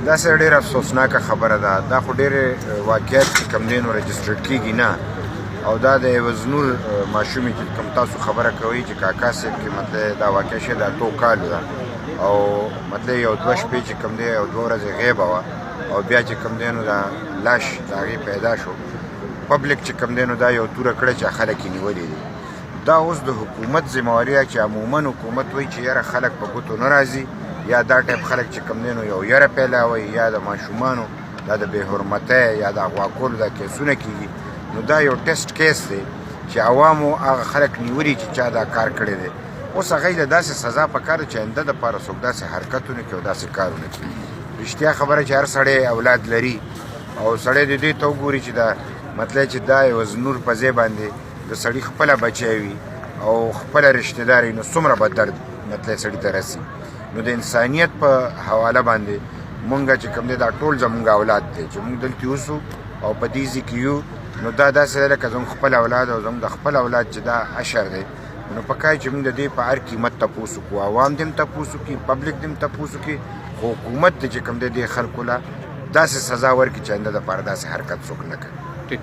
دا سره ډېره افسوسناکه خبره ده. دا خو ډېرې واقعیت چې کوم دی نو رجسټرډ کېږي نه، او دا د عوض نور ماشومې چې کوم تاسو خبره کوئ چې کاکا صاحب کې مطلب دا واقع شوې دا 2 کالو ده، او مطلب یو 2 شپې چې کوم دی او 2 ورځې غیبه وه، او بیا چې کوم دی نو دا لاش د هغې پیدا شو. پبلک چې کوم دی نو دا یو توره کړه چې خلک یې نیولي دي. دا اوس د حکومت ذمهواري ده چې عموما حکومت وایي چې یاره خلک په ګوتو نه راځي، یا دا ټایپ خلک چې کوم دی نو یو یره پیلاوي، یا د ماشومانو دا د بې حرمتۍ یا د اغوا کولو دا کیسونه کېږي. نو دا یو ټیسټ کیس دی چې عوامو هغه خلک نیولي چې چا دا کار کړی دی. اوس هغوی له داسې سزا پکار ده چې آینده دپاره څوک داسې حرکت ونه کړي او داسې کار ونه کړي. رښتیا خبره چې هر سړی اولاد لري او سړی د دې ته وګوري چې دا مطلب چې دا یو نور په ځای باندې د سړي خپله بچی وي او خپله رشته دار نو څومره به درد مطلب سړي ته رسي. نو د انسانیت په حواله باندې مونږ چې کوم دی دا ټول زمونږ اولاد دی چې مونږ دلته اوسو او په دې ځای کې یو. نو دا داسې ده لکه زموږ خپل اولاد او زموږ د خپل اولاد چې دا اشر دی. نو پکار چې موږ د دې په هر قیمت تپوس وکړو، عوام دې هم تپوس وکړي، پبلک دې هم تپوس وکړي، خو حکومت دې چې کوم دی دې خلکو له داسې سزا ورکړي چې آینده دپاره داسې حرکت څوک نه کوي. ٹھیک